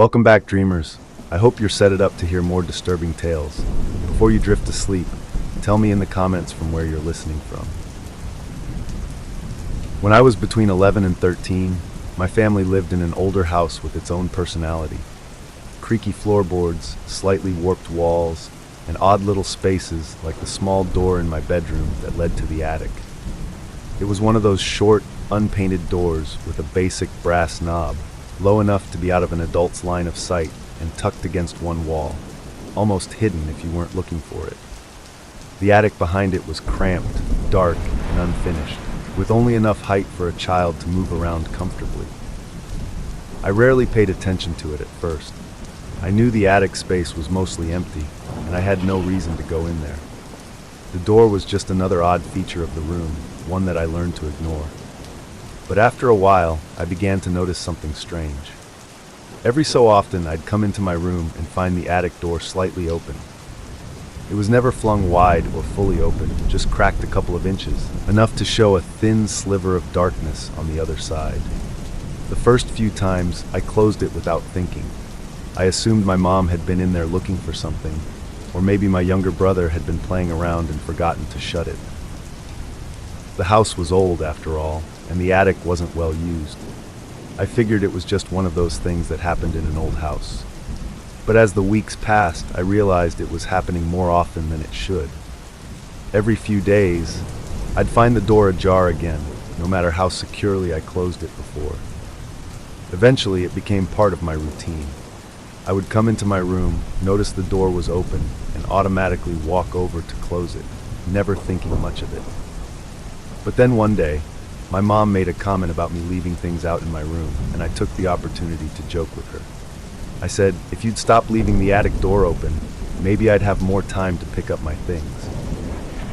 Welcome back, dreamers. I hope you're set it up to hear more disturbing tales. Before you drift to sleep, tell me in the comments from where you're listening from. When I was between 11 and 13, my family lived in an older house with its own personality. Creaky floorboards, slightly warped walls, and odd little spaces like the small door in my bedroom that led to the attic. It was one of those short, unpainted doors with a basic brass knob, low enough to be out of an adult's line of sight and tucked against one wall, almost hidden if you weren't looking for it. The attic behind it was cramped, dark, and unfinished, with only enough height for a child to move around comfortably. I rarely paid attention to it at first. I knew the attic space was mostly empty, and I had no reason to go in there. The door was just another odd feature of the room, one that I learned to ignore. But after a while, I began to notice something strange. Every so often, I'd come into my room and find the attic door slightly open. It was never flung wide or fully open, just cracked a couple of inches, enough to show a thin sliver of darkness on the other side. The first few times, I closed it without thinking. I assumed my mom had been in there looking for something, or maybe my younger brother had been playing around and forgotten to shut it. The house was old, after all, and the attic wasn't well used. I figured it was just one of those things that happened in an old house. But as the weeks passed, I realized it was happening more often than it should. Every few days, I'd find the door ajar again, no matter how securely I closed it before. Eventually, it became part of my routine. I would come into my room, notice the door was open, and automatically walk over to close it, never thinking much of it. But then one day, my mom made a comment about me leaving things out in my room, and I took the opportunity to joke with her. I said, if you'd stop leaving the attic door open, maybe I'd have more time to pick up my things.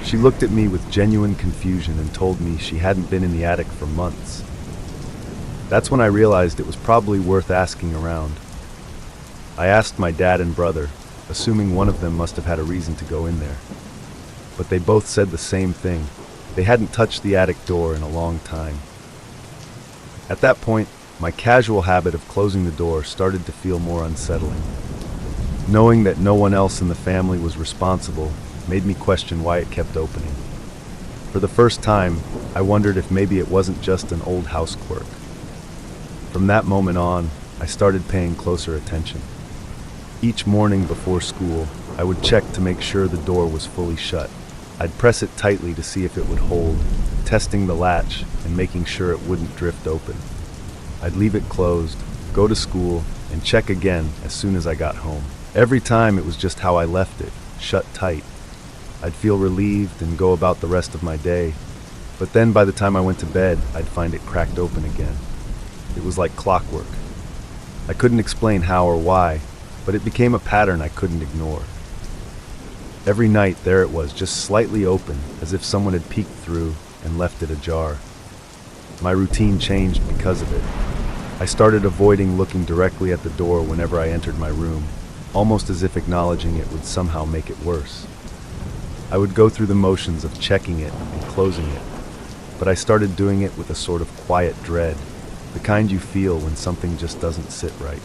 She looked at me with genuine confusion and told me she hadn't been in the attic for months. That's when I realized it was probably worth asking around. I asked my dad and brother, assuming one of them must have had a reason to go in there. But they both said the same thing. They hadn't touched the attic door in a long time. At that point, my casual habit of closing the door started to feel more unsettling. Knowing that no one else in the family was responsible made me question why it kept opening. For the first time, I wondered if maybe it wasn't just an old house quirk. From that moment on, I started paying closer attention. Each morning before school, I would check to make sure the door was fully shut. I'd press it tightly to see if it would hold, testing the latch and making sure it wouldn't drift open. I'd leave it closed, go to school, and check again as soon as I got home. Every time it was just how I left it, shut tight. I'd feel relieved and go about the rest of my day, but then by the time I went to bed, I'd find it cracked open again. It was like clockwork. I couldn't explain how or why, but it became a pattern I couldn't ignore. Every night there it was, just slightly open, as if someone had peeked through and left it ajar. My routine changed because of it. I started avoiding looking directly at the door whenever I entered my room, almost as if acknowledging it would somehow make it worse. I would go through the motions of checking it and closing it, but I started doing it with a sort of quiet dread, the kind you feel when something just doesn't sit right.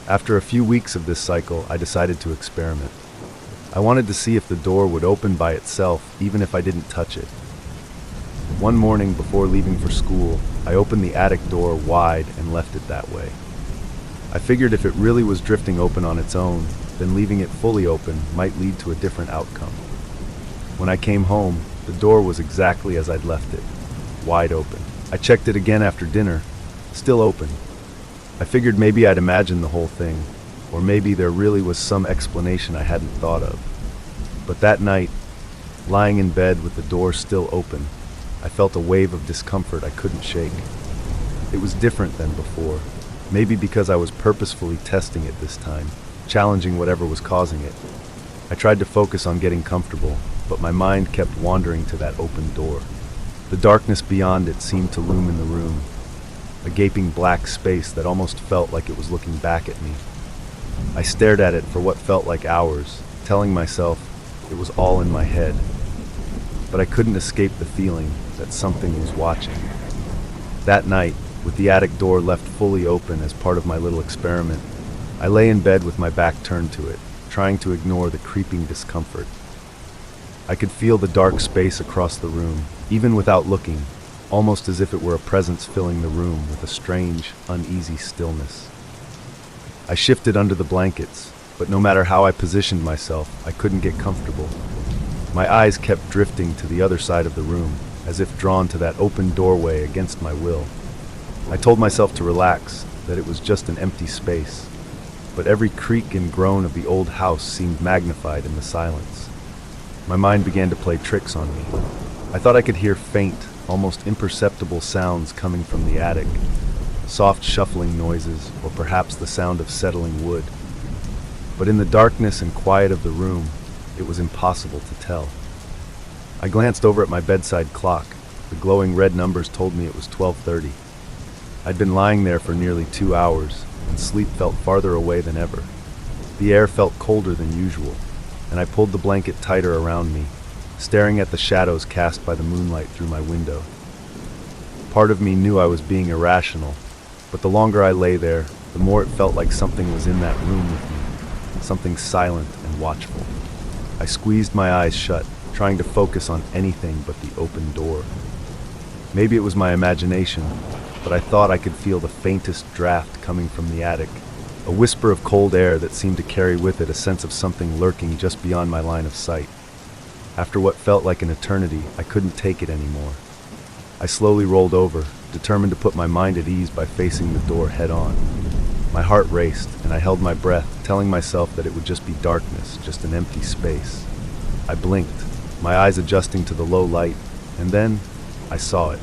After a few weeks of this cycle, I decided to experiment. I wanted to see if the door would open by itself, even if I didn't touch it. One morning before leaving for school, I opened the attic door wide and left it that way. I figured if it really was drifting open on its own, then leaving it fully open might lead to a different outcome. When I came home, the door was exactly as I'd left it, wide open. I checked it again after dinner, still open. I figured maybe I'd imagined the whole thing, or maybe there really was some explanation I hadn't thought of. But that night, lying in bed with the door still open, I felt a wave of discomfort I couldn't shake. It was different than before, maybe because I was purposefully testing it this time, challenging whatever was causing it. I tried to focus on getting comfortable, but my mind kept wandering to that open door. The darkness beyond it seemed to loom in the room, a gaping black space that almost felt like it was looking back at me. I stared at it for what felt like hours, telling myself it was all in my head. But I couldn't escape the feeling that something was watching. That night, with the attic door left fully open as part of my little experiment. I lay in bed with my back turned to it, trying to ignore the creeping discomfort. I could feel the dark space across the room, even without looking, almost as if it were a presence filling the room with a strange, uneasy stillness. I shifted under the blankets, but no matter how I positioned myself, I couldn't get comfortable. My eyes kept drifting to the other side of the room, as if drawn to that open doorway against my will. I told myself to relax, that it was just an empty space, but every creak and groan of the old house seemed magnified in the silence. My mind began to play tricks on me. I thought I could hear faint, almost imperceptible sounds coming from the attic, soft shuffling noises, or perhaps the sound of settling wood. But in the darkness and quiet of the room, it was impossible to tell. I glanced over at my bedside clock. The glowing red numbers told me it was 12:30. I'd been lying there for nearly 2 hours, and sleep felt farther away than ever. The air felt colder than usual, and I pulled the blanket tighter around me, staring at the shadows cast by the moonlight through my window. Part of me knew I was being irrational, but the longer I lay there, the more it felt like something was in that room with me, something silent and watchful. I squeezed my eyes shut, trying to focus on anything but the open door. Maybe it was my imagination, but I thought I could feel the faintest draft coming from the attic, a whisper of cold air that seemed to carry with it a sense of something lurking just beyond my line of sight. After what felt like an eternity, I couldn't take it anymore. I slowly rolled over, determined to put my mind at ease by facing the door head-on. My heart raced, and I held my breath, telling myself that it would just be darkness, just an empty space. I blinked, my eyes adjusting to the low light, and then I saw it.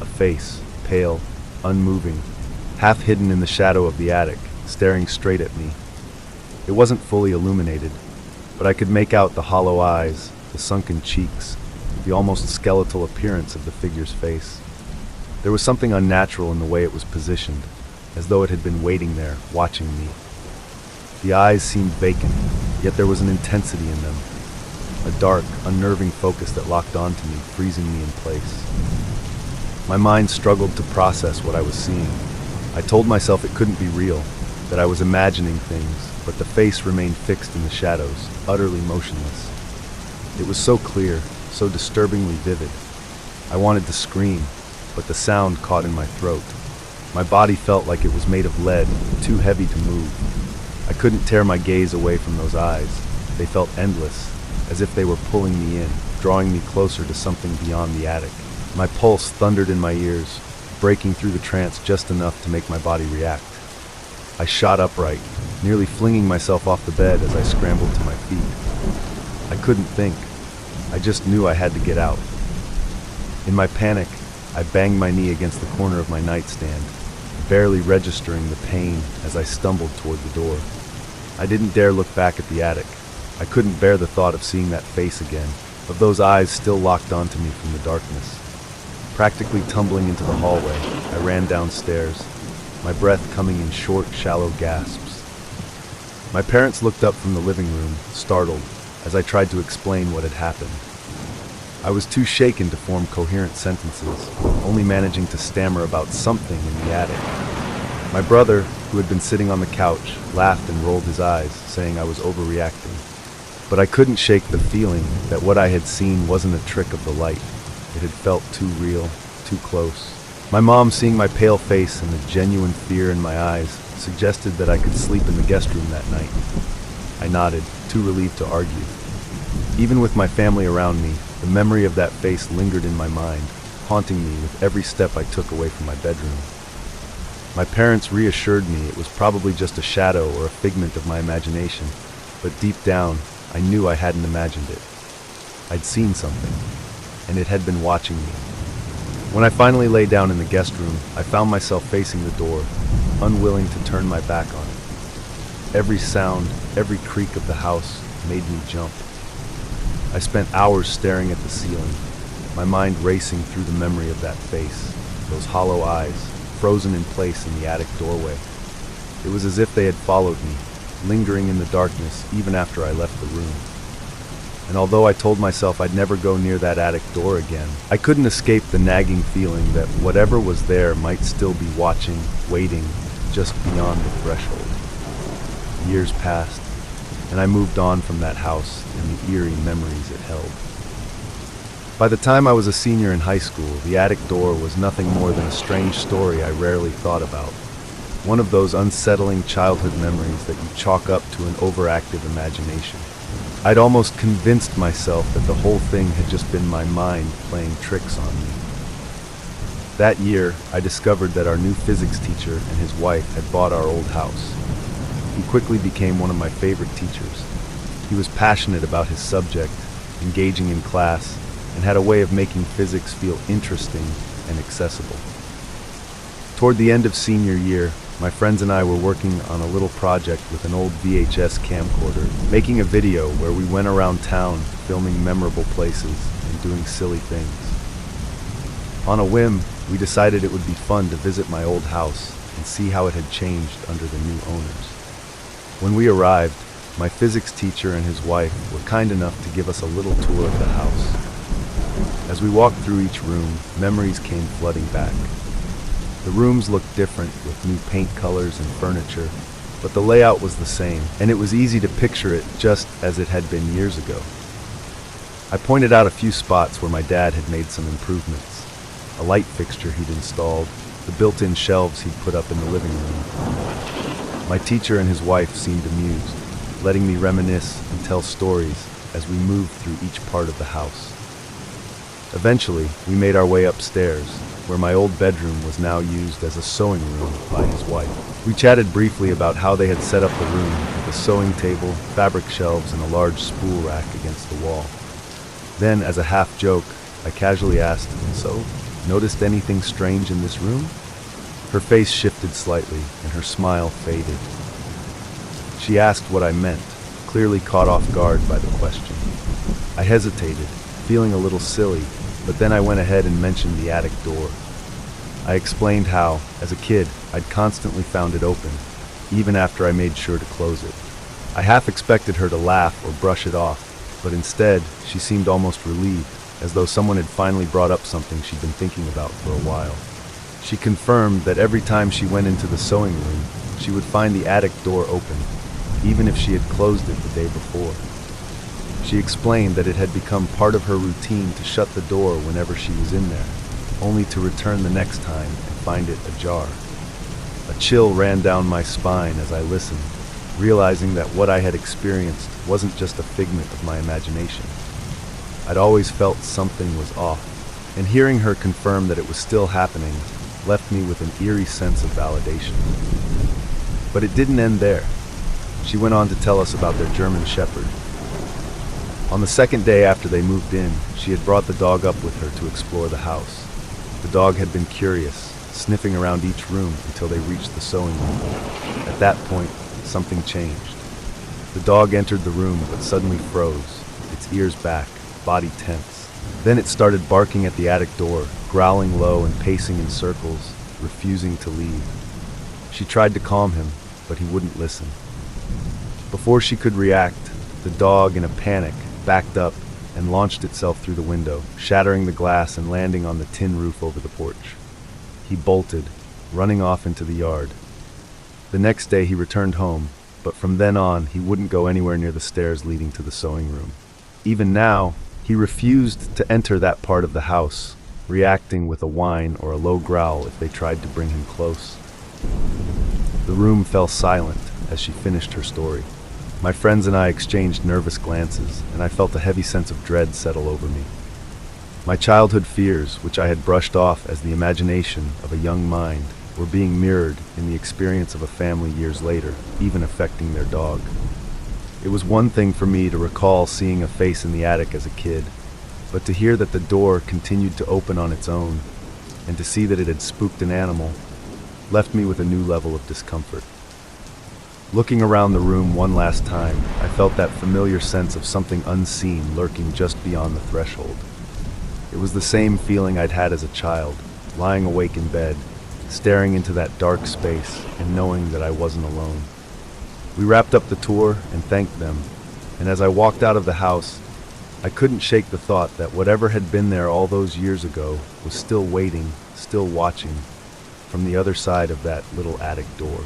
A face, pale, unmoving, half hidden in the shadow of the attic, staring straight at me. It wasn't fully illuminated, but I could make out the hollow eyes, the sunken cheeks, the almost skeletal appearance of the figure's face. There was something unnatural in the way it was positioned, as though it had been waiting there, watching me. The eyes seemed vacant, yet there was an intensity in them, a dark, unnerving focus that locked onto me, freezing me in place. My mind struggled to process what I was seeing. I told myself it couldn't be real, that I was imagining things, but the face remained fixed in the shadows, utterly motionless. It was so clear, so disturbingly vivid. I wanted to scream, but the sound caught in my throat. My body felt like it was made of lead, too heavy to move. I couldn't tear my gaze away from those eyes. They felt endless, as if they were pulling me in, drawing me closer to something beyond the attic. My pulse thundered in my ears, breaking through the trance just enough to make my body react. I shot upright, nearly flinging myself off the bed as I scrambled to my feet. I couldn't think. I just knew I had to get out. In my panic, I banged my knee against the corner of my nightstand, barely registering the pain as I stumbled toward the door. I didn't dare look back at the attic. I couldn't bear the thought of seeing that face again, of those eyes still locked onto me from the darkness. Practically tumbling into the hallway, I ran downstairs, my breath coming in short, shallow gasps. My parents looked up from the living room, startled, as I tried to explain what had happened. I was too shaken to form coherent sentences, only managing to stammer about something in the attic. My brother, who had been sitting on the couch, laughed and rolled his eyes, saying I was overreacting. But I couldn't shake the feeling that what I had seen wasn't a trick of the light. It had felt too real, too close. My mom, seeing my pale face and the genuine fear in my eyes, suggested that I could sleep in the guest room that night. I nodded, too relieved to argue. Even with my family around me, the memory of that face lingered in my mind, haunting me with every step I took away from my bedroom. My parents reassured me it was probably just a shadow or a figment of my imagination, but deep down, I knew I hadn't imagined it. I'd seen something, and it had been watching me. When I finally lay down in the guest room, I found myself facing the door, unwilling to turn my back on it. Every sound, every creak of the house made me jump. I spent hours staring at the ceiling, my mind racing through the memory of that face, those hollow eyes, frozen in place in the attic doorway. It was as if they had followed me, lingering in the darkness even after I left the room. and although I told myself I'd never go near that attic door again, I couldn't escape the nagging feeling that whatever was there might still be watching, waiting, just beyond the threshold. Years passed, and I moved on from that house and the eerie memories it held. By the time I was a senior in high school, the attic door was nothing more than a strange story I rarely thought about. One of those unsettling childhood memories that you chalk up to an overactive imagination. I'd almost convinced myself that the whole thing had just been my mind playing tricks on me. That year, I discovered that our new physics teacher and his wife had bought our old house. He quickly became one of my favorite teachers. He was passionate about his subject, engaging in class, and had a way of making physics feel interesting and accessible. Toward the end of senior year, my friends and I were working on a little project with an old VHS camcorder, making a video where we went around town filming memorable places and doing silly things. On a whim, we decided it would be fun to visit my old house and see how it had changed under the new owners. When we arrived, my physics teacher and his wife were kind enough to give us a little tour of the house. As we walked through each room, memories came flooding back. The rooms looked different with new paint colors and furniture, but the layout was the same, and it was easy to picture it just as it had been years ago. I pointed out a few spots where my dad had made some improvements. A light fixture he'd installed, the built-in shelves he'd put up in the living room. My teacher and his wife seemed amused, letting me reminisce and tell stories as we moved through each part of the house. Eventually, we made our way upstairs, where my old bedroom was now used as a sewing room by his wife. We chatted briefly about how they had set up the room with a sewing table, fabric shelves, and a large spool rack against the wall. Then, as a half joke, I casually asked, "So, noticed anything strange in this room?" Her face shifted slightly, and her smile faded. She asked what I meant, clearly caught off guard by the question. I hesitated, feeling a little silly, but then I went ahead and mentioned the attic door. I explained how, as a kid, I'd constantly found it open, even after I made sure to close it. I half expected her to laugh or brush it off, but instead, she seemed almost relieved, as though someone had finally brought up something she'd been thinking about for a while. She confirmed that every time she went into the sewing room, she would find the attic door open, even if she had closed it the day before. She explained that it had become part of her routine to shut the door whenever she was in there, only to return the next time and find it ajar. A chill ran down my spine as I listened, realizing that what I had experienced wasn't just a figment of my imagination. I'd always felt something was off, and hearing her confirm that it was still happening left me with an eerie sense of validation. But it didn't end there. She went on to tell us about their German Shepherd. On the second day after they moved in, she had brought the dog up with her to explore the house. The dog had been curious, sniffing around each room until they reached the sewing room. At that point, something changed. The dog entered the room but suddenly froze, its ears back, body tense. Then it started barking at the attic door, growling low and pacing in circles, refusing to leave. She tried to calm him, but he wouldn't listen. Before she could react, the dog, in a panic, backed up and launched itself through the window, shattering the glass and landing on the tin roof over the porch. He bolted, running off into the yard. The next day he returned home, but from then on he wouldn't go anywhere near the stairs leading to the sewing room. Even now, he refused to enter that part of the house, reacting with a whine or a low growl if they tried to bring him close. The room fell silent as she finished her story. My friends and I exchanged nervous glances, and I felt a heavy sense of dread settle over me. My childhood fears, which I had brushed off as the imagination of a young mind, were being mirrored in the experience of a family years later, even affecting their dog. It was one thing for me to recall seeing a face in the attic as a kid, but to hear that the door continued to open on its own, and to see that it had spooked an animal, left me with a new level of discomfort. Looking around the room one last time, I felt that familiar sense of something unseen lurking just beyond the threshold. It was the same feeling I'd had as a child, lying awake in bed, staring into that dark space and knowing that I wasn't alone. We wrapped up the tour and thanked them, and as I walked out of the house, I couldn't shake the thought that whatever had been there all those years ago was still waiting, still watching, from the other side of that little attic door.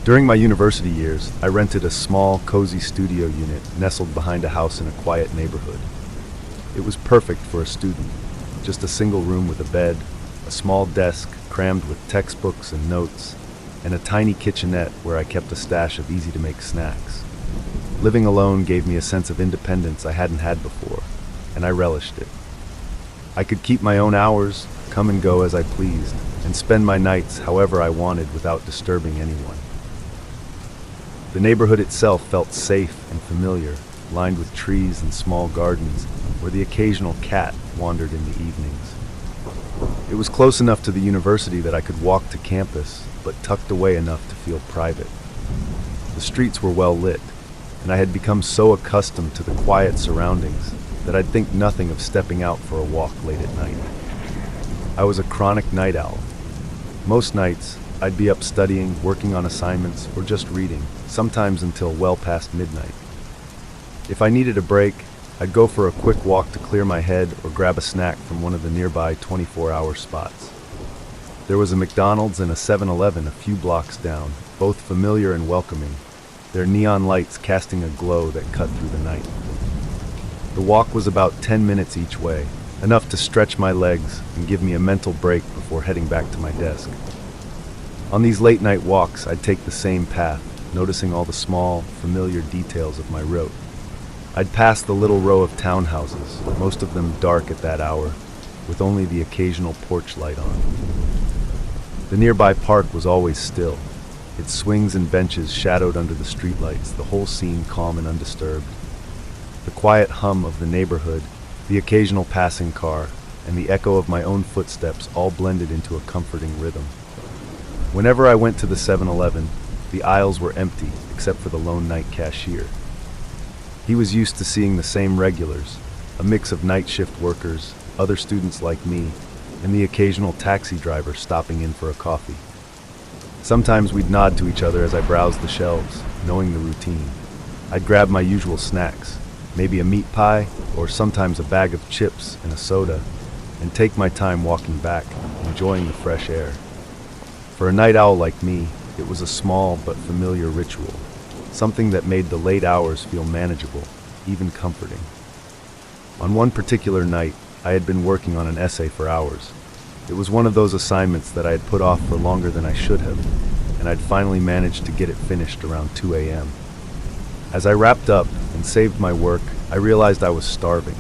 During my university years, I rented a small, cozy studio unit nestled behind a house in a quiet neighborhood. It was perfect for a student, just a single room with a bed, a small desk crammed with textbooks and notes, and a tiny kitchenette where I kept a stash of easy-to-make snacks. Living alone gave me a sense of independence I hadn't had before, and I relished it. I could keep my own hours, come and go as I pleased, and spend my nights however I wanted without disturbing anyone. The neighborhood itself felt safe and familiar, lined with trees and small gardens, where the occasional cat wandered in the evenings. It was close enough to the university that I could walk to campus, but tucked away enough to feel private. The streets were well lit, and I had become so accustomed to the quiet surroundings that I'd think nothing of stepping out for a walk late at night. I was a chronic night owl. Most nights, I'd be up studying, working on assignments, or just reading, sometimes until well past midnight. If I needed a break, I'd go for a quick walk to clear my head or grab a snack from one of the nearby 24-hour spots. There was a McDonald's and a 7-Eleven a few blocks down, both familiar and welcoming, their neon lights casting a glow that cut through the night. The walk was about 10 minutes each way, enough to stretch my legs and give me a mental break before heading back to my desk. On these late-night walks, I'd take the same path, noticing all the small, familiar details of my route. I'd pass the little row of townhouses, most of them dark at that hour, with only the occasional porch light on. The nearby park was always still, its swings and benches shadowed under the streetlights, the whole scene calm and undisturbed. The quiet hum of the neighborhood, the occasional passing car, and the echo of my own footsteps all blended into a comforting rhythm. Whenever I went to the 7-Eleven, the aisles were empty except for the lone night cashier. He was used to seeing the same regulars, a mix of night shift workers, other students like me, and the occasional taxi driver stopping in for a coffee. Sometimes we'd nod to each other as I browsed the shelves, knowing the routine. I'd grab my usual snacks, maybe a meat pie, or sometimes a bag of chips and a soda, and take my time walking back, enjoying the fresh air. For a night owl like me, it was a small but familiar ritual, something that made the late hours feel manageable, even comforting. On one particular night, I had been working on an essay for hours. It was one of those assignments that I had put off for longer than I should have, and I'd finally managed to get it finished around 2 a.m. As I wrapped up and saved my work, I realized I was starving.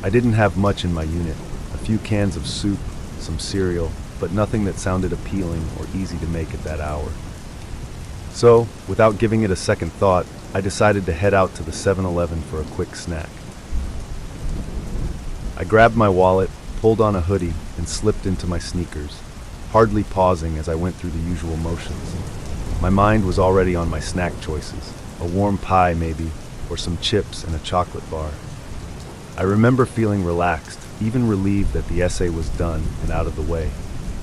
I didn't have much in my unit, a few cans of soup, some cereal, but nothing that sounded appealing or easy to make at that hour. So, without giving it a second thought, I decided to head out to the 7-Eleven for a quick snack. I grabbed my wallet, pulled on a hoodie, and slipped into my sneakers, hardly pausing as I went through the usual motions. My mind was already on my snack choices, a warm pie maybe, or some chips and a chocolate bar. I remember feeling relaxed, even relieved that the essay was done and out of the way.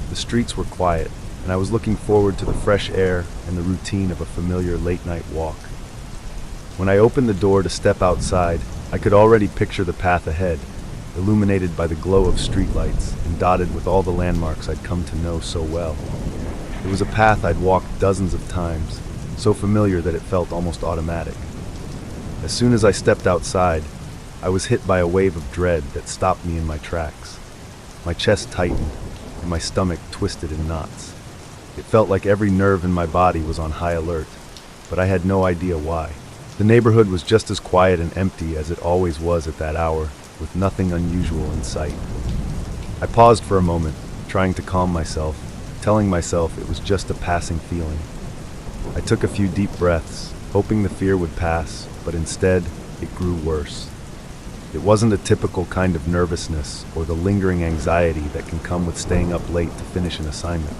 The streets were quiet, and I was looking forward to the fresh air and the routine of a familiar late-night walk. When I opened the door to step outside, I could already picture the path ahead, illuminated by the glow of streetlights and dotted with all the landmarks I'd come to know so well. It was a path I'd walked dozens of times, so familiar that it felt almost automatic. As soon as I stepped outside, I was hit by a wave of dread that stopped me in my tracks. My chest tightened, and my stomach twisted in knots. It felt like every nerve in my body was on high alert, but I had no idea why. The neighborhood was just as quiet and empty as it always was at that hour, with nothing unusual in sight. I paused for a moment, trying to calm myself, telling myself it was just a passing feeling. I took a few deep breaths, hoping the fear would pass, but instead, it grew worse. It wasn't a typical kind of nervousness or the lingering anxiety that can come with staying up late to finish an assignment.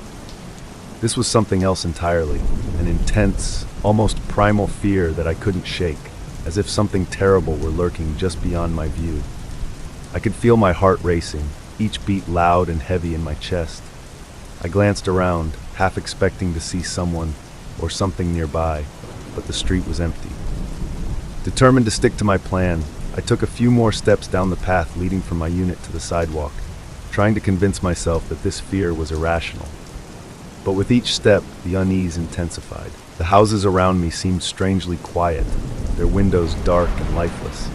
This was something else entirely, an intense, almost primal fear that I couldn't shake, as if something terrible were lurking just beyond my view. I could feel my heart racing, each beat loud and heavy in my chest. I glanced around, half expecting to see someone or something nearby, but the street was empty. Determined to stick to my plan, I took a few more steps down the path leading from my unit to the sidewalk, trying to convince myself that this fear was irrational. But with each step, the unease intensified. The houses around me seemed strangely quiet, their windows dark and lifeless.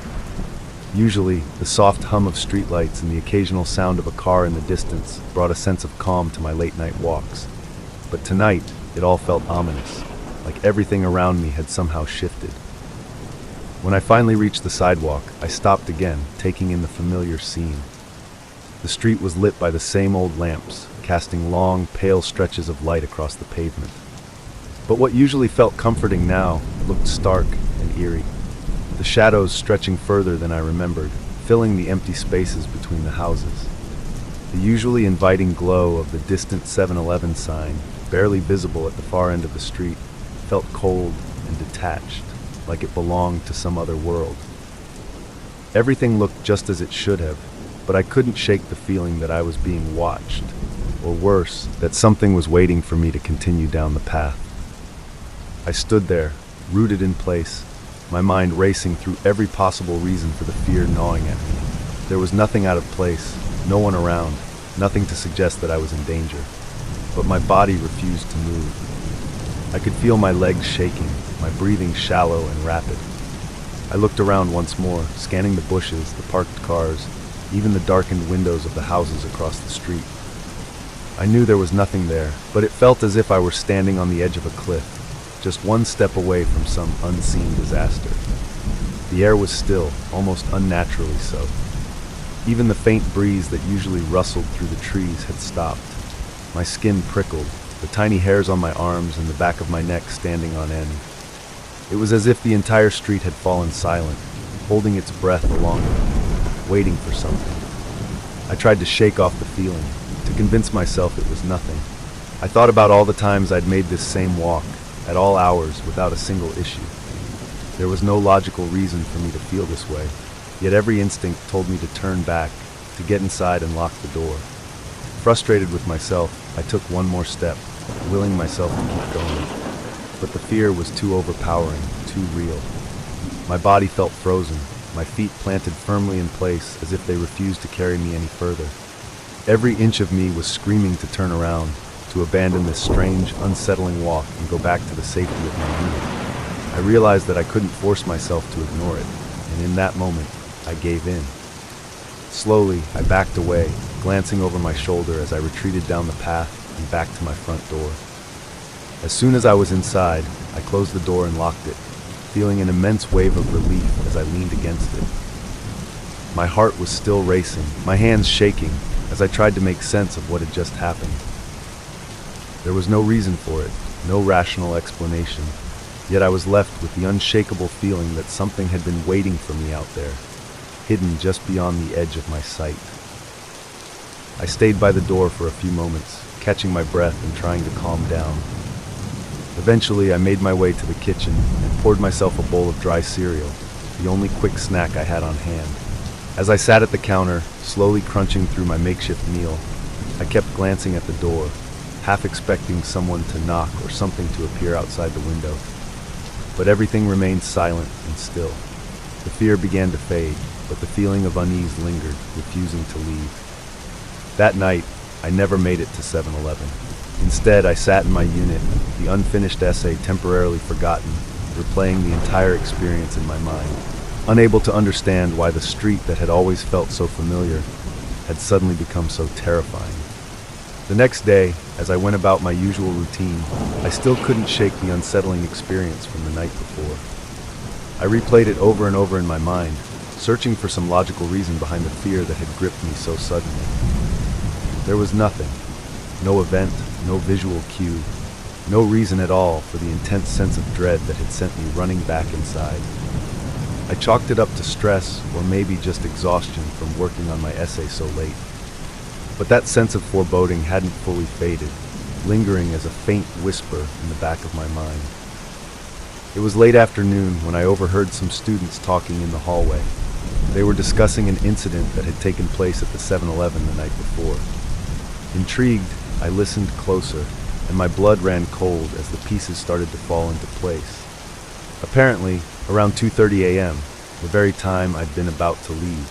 Usually, the soft hum of streetlights and the occasional sound of a car in the distance brought a sense of calm to my late-night walks. But tonight, it all felt ominous, like everything around me had somehow shifted. When I finally reached the sidewalk, I stopped again, taking in the familiar scene. The street was lit by the same old lamps, casting long, pale stretches of light across the pavement. But what usually felt comforting now looked stark and eerie, the shadows stretching further than I remembered, filling the empty spaces between the houses. The usually inviting glow of the distant 7-Eleven sign, barely visible at the far end of the street, felt cold and detached, like it belonged to some other world. Everything looked just as it should have, but I couldn't shake the feeling that I was being watched, or worse, that something was waiting for me to continue down the path. I stood there, rooted in place, my mind racing through every possible reason for the fear gnawing at me. There was nothing out of place, no one around, nothing to suggest that I was in danger. But my body refused to move. I could feel my legs shaking, my breathing shallow and rapid. I looked around once more, scanning the bushes, the parked cars, even the darkened windows of the houses across the street. I knew there was nothing there, but it felt as if I were standing on the edge of a cliff, just one step away from some unseen disaster. The air was still, almost unnaturally so. Even the faint breeze that usually rustled through the trees had stopped. My skin prickled, the tiny hairs on my arms and the back of my neck standing on end. It was as if the entire street had fallen silent, holding its breath along it, waiting for something. I tried to shake off the feeling, to convince myself it was nothing. I thought about all the times I'd made this same walk, at all hours, without a single issue. There was no logical reason for me to feel this way, yet every instinct told me to turn back, to get inside and lock the door. Frustrated with myself, I took one more step, willing myself to keep going. But the fear was too overpowering, too real. My body felt frozen, my feet planted firmly in place as if they refused to carry me any further. Every inch of me was screaming to turn around, to abandon this strange, unsettling walk and go back to the safety of my unit. I realized that I couldn't force myself to ignore it, and in that moment, I gave in. Slowly, I backed away, glancing over my shoulder as I retreated down the path and back to my front door. As soon as I was inside, I closed the door and locked it, feeling an immense wave of relief as I leaned against it. My heart was still racing, my hands shaking, as I tried to make sense of what had just happened. There was no reason for it, no rational explanation, yet I was left with the unshakable feeling that something had been waiting for me out there, hidden just beyond the edge of my sight. I stayed by the door for a few moments, catching my breath and trying to calm down. Eventually, I made my way to the kitchen and poured myself a bowl of dry cereal, the only quick snack I had on hand. As I sat at the counter, slowly crunching through my makeshift meal, I kept glancing at the door, half expecting someone to knock or something to appear outside the window. But everything remained silent and still. The fear began to fade, but the feeling of unease lingered, refusing to leave. That night, I never made it to 7-Eleven. Instead, I sat in my unit, the unfinished essay temporarily forgotten, replaying the entire experience in my mind, unable to understand why the street that had always felt so familiar had suddenly become so terrifying. The next day, as I went about my usual routine, I still couldn't shake the unsettling experience from the night before. I replayed it over and over in my mind, searching for some logical reason behind the fear that had gripped me so suddenly. There was nothing, no event, no visual cue, no reason at all for the intense sense of dread that had sent me running back inside. I chalked it up to stress or maybe just exhaustion from working on my essay so late. But that sense of foreboding hadn't fully faded, lingering as a faint whisper in the back of my mind. It was late afternoon when I overheard some students talking in the hallway. They were discussing an incident that had taken place at the 7-Eleven the night before. Intrigued, I listened closer, and my blood ran cold as the pieces started to fall into place. Apparently, around 2:30 a.m., the very time I'd been about to leave,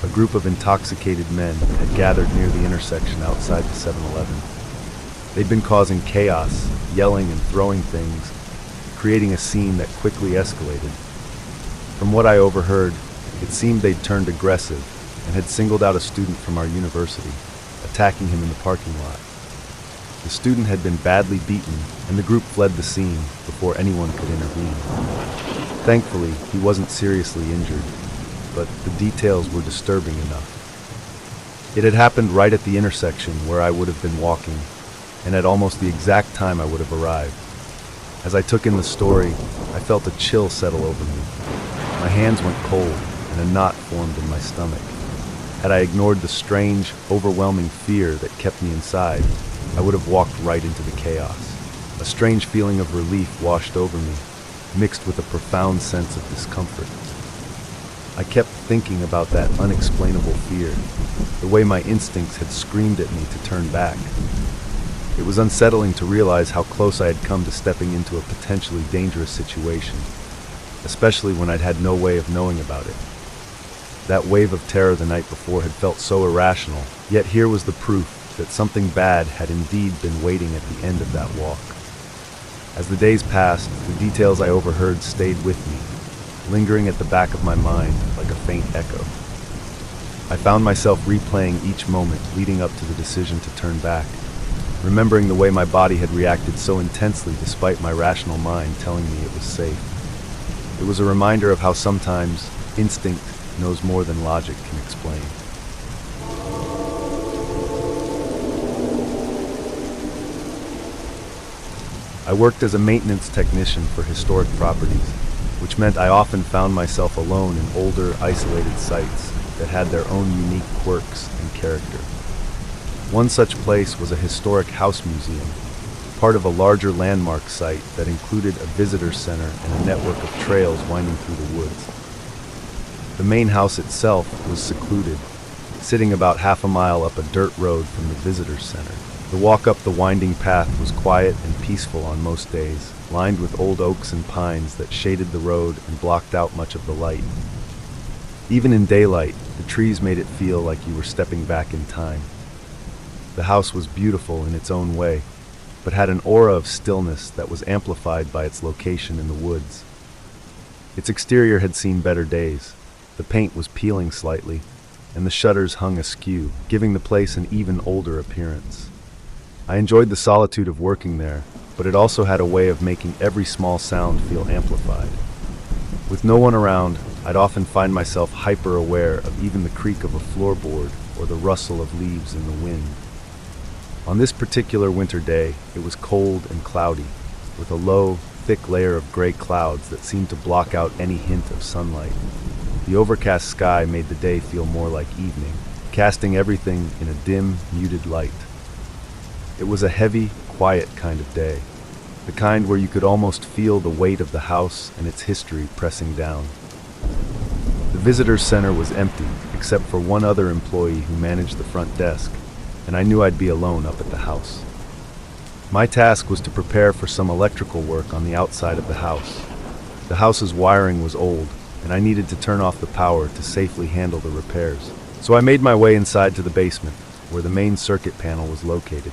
a group of intoxicated men had gathered near the intersection outside the 7-Eleven. They'd been causing chaos, yelling and throwing things, creating a scene that quickly escalated. From what I overheard, it seemed they'd turned aggressive and had singled out a student from our university, attacking him in the parking lot. The student had been badly beaten, and the group fled the scene before anyone could intervene. Thankfully, he wasn't seriously injured, but the details were disturbing enough. It had happened right at the intersection where I would have been walking, and at almost the exact time I would have arrived. As I took in the story, I felt a chill settle over me. My hands went cold, and a knot formed in my stomach. Had I ignored the strange, overwhelming fear that kept me inside, I would have walked right into the chaos. A strange feeling of relief washed over me, mixed with a profound sense of discomfort. I kept thinking about that unexplainable fear, the way my instincts had screamed at me to turn back. It was unsettling to realize how close I had come to stepping into a potentially dangerous situation, especially when I'd had no way of knowing about it. That wave of terror the night before had felt so irrational, yet here was the proof that something bad had indeed been waiting at the end of that walk. As the days passed, the details I overheard stayed with me, lingering at the back of my mind like a faint echo. I found myself replaying each moment leading up to the decision to turn back, remembering the way my body had reacted so intensely despite my rational mind telling me it was safe. It was a reminder of how sometimes instinct knows more than logic can explain. I worked as a maintenance technician for historic properties, which meant I often found myself alone in older, isolated sites that had their own unique quirks and character. One such place was a historic house museum, part of a larger landmark site that included a visitor center and a network of trails winding through the woods. The main house itself was secluded, sitting about half a mile up a dirt road from the visitor center. The walk up the winding path was quiet and peaceful on most days, lined with old oaks and pines that shaded the road and blocked out much of the light. Even in daylight, the trees made it feel like you were stepping back in time. The house was beautiful in its own way, but had an aura of stillness that was amplified by its location in the woods. Its exterior had seen better days. The paint was peeling slightly, and the shutters hung askew, giving the place an even older appearance. I enjoyed the solitude of working there, but it also had a way of making every small sound feel amplified. With no one around, I'd often find myself hyper-aware of even the creak of a floorboard or the rustle of leaves in the wind. On this particular winter day, it was cold and cloudy, with a low, thick layer of gray clouds that seemed to block out any hint of sunlight. The overcast sky made the day feel more like evening, casting everything in a dim, muted light. It was a heavy, quiet kind of day, the kind where you could almost feel the weight of the house and its history pressing down. The visitors center was empty, except for one other employee who managed the front desk, and I knew I'd be alone up at the house. My task was to prepare for some electrical work on the outside of the house. The house's wiring was old, and I needed to turn off the power to safely handle the repairs. So I made my way inside to the basement, where the main circuit panel was located.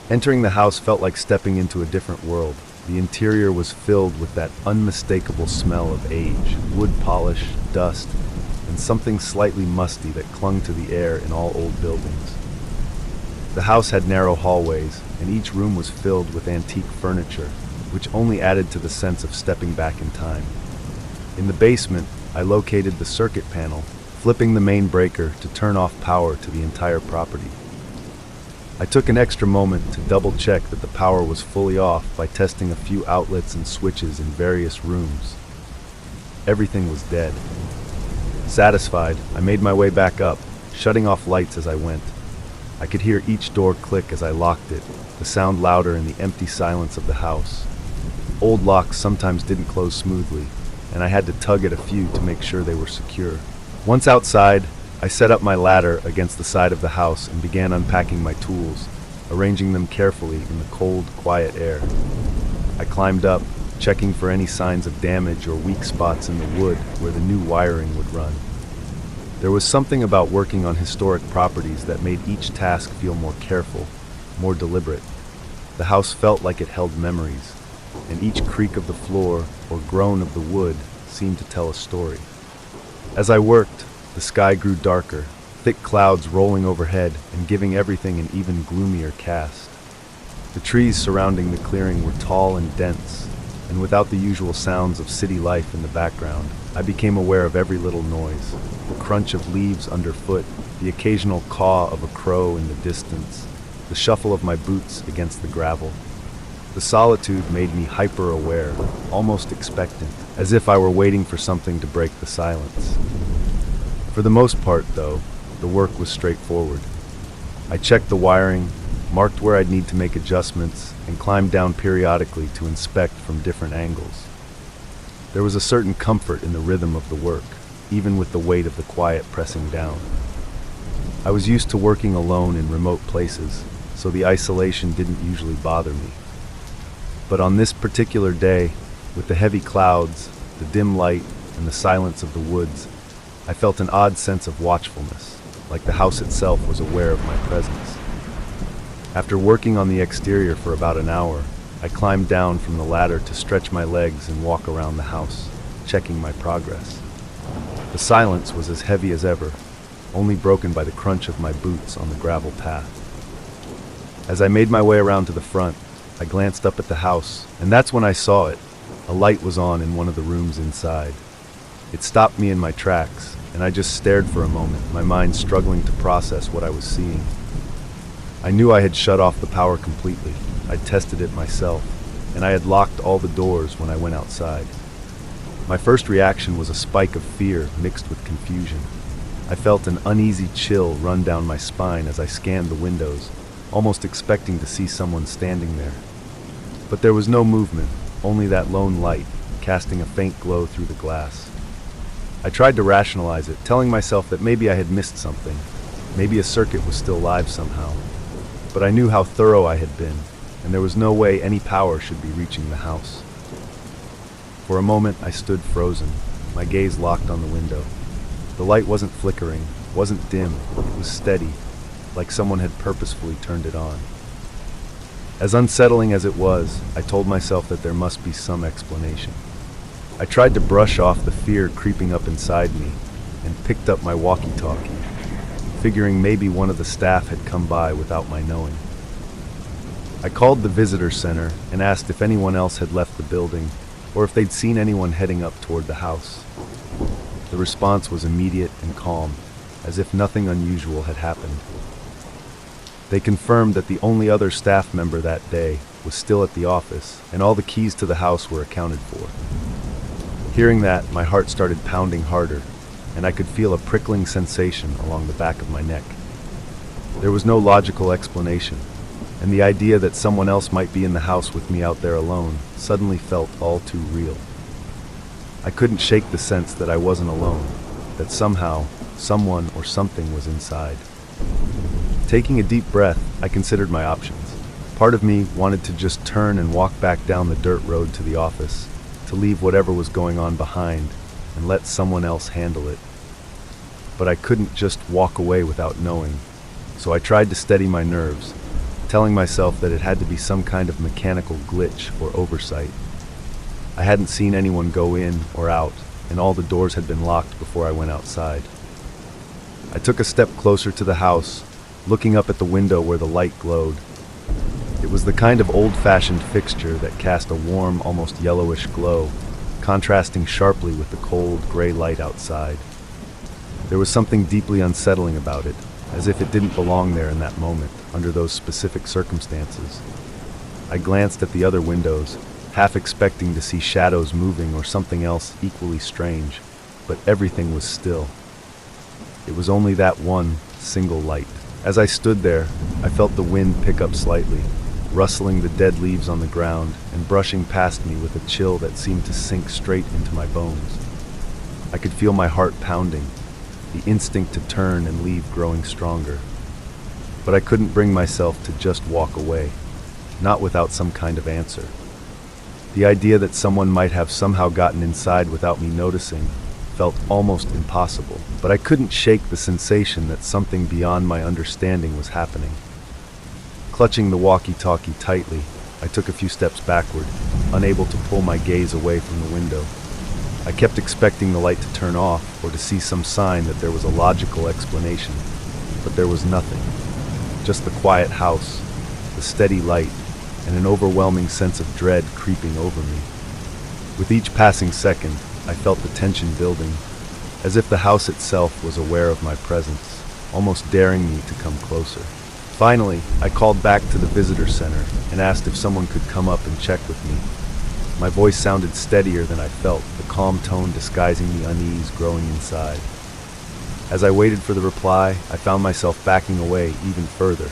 Entering the house felt like stepping into a different world. The interior was filled with that unmistakable smell of age, wood polish, dust, and something slightly musty that clung to the air in all old buildings. The house had narrow hallways, and each room was filled with antique furniture, which only added to the sense of stepping back in time. In the basement, I located the circuit panel, flipping the main breaker to turn off power to the entire property. I took an extra moment to double-check that the power was fully off by testing a few outlets and switches in various rooms. Everything was dead. Satisfied, I made my way back up, shutting off lights as I went. I could hear each door click as I locked it, the sound louder in the empty silence of the house. Old locks sometimes didn't close smoothly, and I had to tug at a few to make sure they were secure. Once outside, I set up my ladder against the side of the house and began unpacking my tools, arranging them carefully in the cold, quiet air. I climbed up, checking for any signs of damage or weak spots in the wood where the new wiring would run. There was something about working on historic properties that made each task feel more careful, more deliberate. The house felt like it held memories, and each creak of the floor or groan of the wood seemed to tell a story. As I worked, the sky grew darker, thick clouds rolling overhead and giving everything an even gloomier cast. The trees surrounding the clearing were tall and dense, and without the usual sounds of city life in the background, I became aware of every little noise, the crunch of leaves underfoot, the occasional caw of a crow in the distance, the shuffle of my boots against the gravel. The solitude made me hyper-aware, almost expectant, as if I were waiting for something to break the silence. For the most part, though, the work was straightforward. I checked the wiring, marked where I'd need to make adjustments, and climbed down periodically to inspect from different angles. There was a certain comfort in the rhythm of the work, even with the weight of the quiet pressing down. I was used to working alone in remote places, so the isolation didn't usually bother me. But on this particular day, with the heavy clouds, the dim light, and the silence of the woods, I felt an odd sense of watchfulness, like the house itself was aware of my presence. After working on the exterior for about an hour, I climbed down from the ladder to stretch my legs and walk around the house, checking my progress. The silence was as heavy as ever, only broken by the crunch of my boots on the gravel path. As I made my way around to the front, I glanced up at the house, and that's when I saw it. A light was on in one of the rooms inside. It stopped me in my tracks, and I just stared for a moment, my mind struggling to process what I was seeing. I knew I had shut off the power completely. I'd tested it myself, and I had locked all the doors when I went outside. My first reaction was a spike of fear mixed with confusion. I felt an uneasy chill run down my spine as I scanned the windows, almost expecting to see someone standing there. But there was no movement, only that lone light, casting a faint glow through the glass. I tried to rationalize it, telling myself that maybe I had missed something. Maybe a circuit was still live somehow. But I knew how thorough I had been, and there was no way any power should be reaching the house. For a moment, I stood frozen, my gaze locked on the window. The light wasn't flickering, wasn't dim, it was steady, like someone had purposefully turned it on. As unsettling as it was, I told myself that there must be some explanation. I tried to brush off the fear creeping up inside me and picked up my walkie-talkie, figuring maybe one of the staff had come by without my knowing. I called the visitor center and asked if anyone else had left the building or if they'd seen anyone heading up toward the house. The response was immediate and calm, as if nothing unusual had happened. They confirmed that the only other staff member that day was still at the office, and all the keys to the house were accounted for. Hearing that, my heart started pounding harder, and I could feel a prickling sensation along the back of my neck. There was no logical explanation, and the idea that someone else might be in the house with me out there alone suddenly felt all too real. I couldn't shake the sense that I wasn't alone, that somehow, someone or something was inside. Taking a deep breath, I considered my options. Part of me wanted to just turn and walk back down the dirt road to the office, to leave whatever was going on behind and let someone else handle it. But I couldn't just walk away without knowing, so I tried to steady my nerves, telling myself that it had to be some kind of mechanical glitch or oversight. I hadn't seen anyone go in or out, and all the doors had been locked before I went outside. I took a step closer to the house, looking up at the window where the light glowed. It was the kind of old-fashioned fixture that cast a warm, almost yellowish glow, contrasting sharply with the cold, gray light outside. There was something deeply unsettling about it, as if it didn't belong there in that moment, under those specific circumstances. I glanced at the other windows, half expecting to see shadows moving or something else equally strange, but everything was still. It was only that one single light. As I stood there, I felt the wind pick up slightly, rustling the dead leaves on the ground and brushing past me with a chill that seemed to sink straight into my bones. I could feel my heart pounding, the instinct to turn and leave growing stronger. but I couldn't bring myself to just walk away, not without some kind of answer. The idea that someone might have somehow gotten inside without me noticing felt almost impossible, but I couldn't shake the sensation that something beyond my understanding was happening. Clutching the walkie-talkie tightly, I took a few steps backward, unable to pull my gaze away from the window. I kept expecting the light to turn off or to see some sign that there was a logical explanation, but there was nothing. Just the quiet house, the steady light, and an overwhelming sense of dread creeping over me. With each passing second, I felt the tension building, as if the house itself was aware of my presence, almost daring me to come closer. Finally, I called back to the visitor center and asked if someone could come up and check with me. My voice sounded steadier than I felt, the calm tone disguising the unease growing inside. As I waited for the reply, I found myself backing away even further,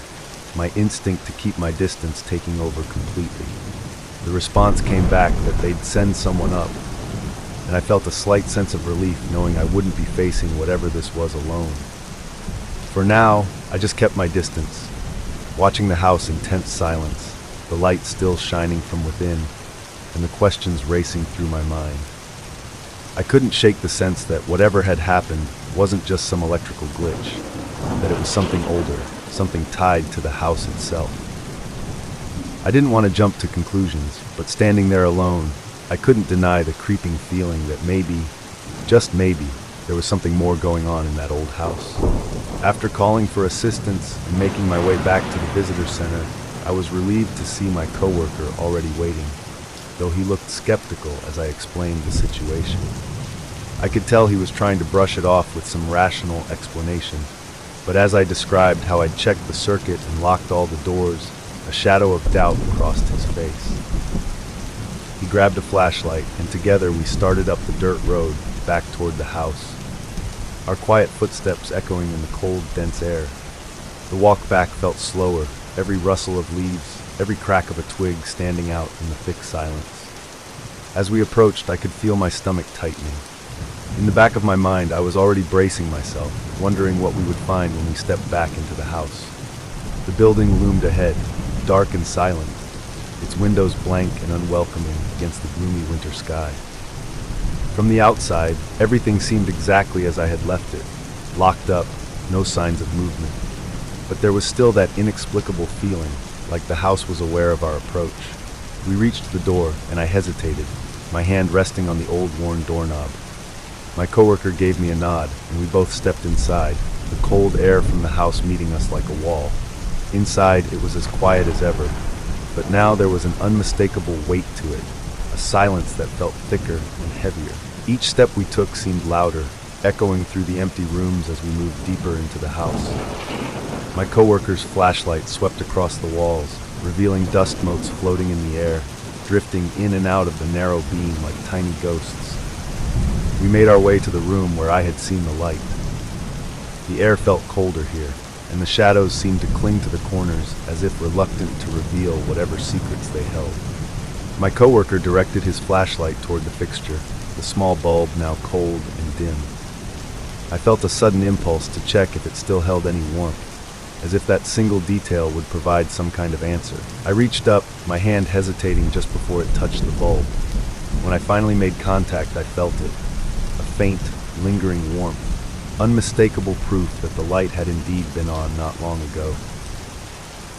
my instinct to keep my distance taking over completely. The response came back that they'd send someone up, and I felt a slight sense of relief knowing I wouldn't be facing whatever this was alone. For now, I just kept my distance, watching the house in tense silence, the light still shining from within, and the questions racing through my mind. I couldn't shake the sense that whatever had happened wasn't just some electrical glitch, that it was something older, something tied to the house itself. I didn't want to jump to conclusions, but standing there alone, I couldn't deny the creeping feeling that maybe, just maybe, there was something more going on in that old house. After calling for assistance and making my way back to the visitor center, I was relieved to see my coworker already waiting, though he looked skeptical as I explained the situation. I could tell he was trying to brush it off with some rational explanation, but as I described how I'd checked the circuit and locked all the doors, a shadow of doubt crossed his face. He grabbed a flashlight, and together we started up the dirt road back toward the house, our quiet footsteps echoing in the cold, dense air. The walk back felt slower, every rustle of leaves, every crack of a twig standing out in the thick silence. As we approached, I could feel my stomach tightening. In the back of my mind, I was already bracing myself, wondering what we would find when we stepped back into the house. The building loomed ahead, dark and silent, its windows blank and unwelcoming against the gloomy winter sky. From the outside, everything seemed exactly as I had left it, locked up, no signs of movement. But there was still that inexplicable feeling, like the house was aware of our approach. We reached the door, and I hesitated, my hand resting on the old worn doorknob. My coworker gave me a nod, and we both stepped inside, the cold air from the house meeting us like a wall. Inside, it was as quiet as ever, but now there was an unmistakable weight to it, a silence that felt thicker and heavier. Each step we took seemed louder, echoing through the empty rooms as we moved deeper into the house. My coworker's flashlight swept across the walls, revealing dust motes floating in the air, drifting in and out of the narrow beam like tiny ghosts. We made our way to the room where I had seen the light. The air felt colder here, and the shadows seemed to cling to the corners as if reluctant to reveal whatever secrets they held. My coworker directed his flashlight toward the fixture, the small bulb now cold and dim. I felt a sudden impulse to check if it still held any warmth, as if that single detail would provide some kind of answer. I reached up, my hand hesitating just before it touched the bulb. When I finally made contact, I felt it, a faint, lingering warmth, unmistakable proof that the light had indeed been on not long ago.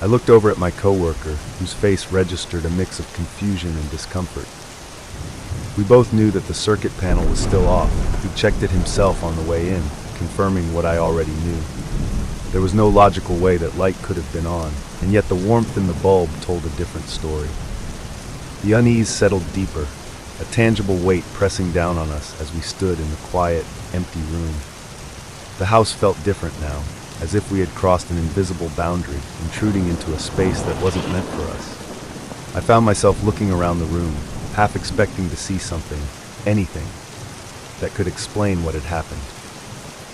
I looked over at my coworker, whose face registered a mix of confusion and discomfort. We both knew that the circuit panel was still off. He checked it himself on the way in, confirming what I already knew. There was no logical way that light could have been on, and yet the warmth in the bulb told a different story. The unease settled deeper, a tangible weight pressing down on us as we stood in the quiet, empty room. The house felt different now, as if we had crossed an invisible boundary, intruding into a space that wasn't meant for us. I found myself looking around the room, half expecting to see something, anything, that could explain what had happened.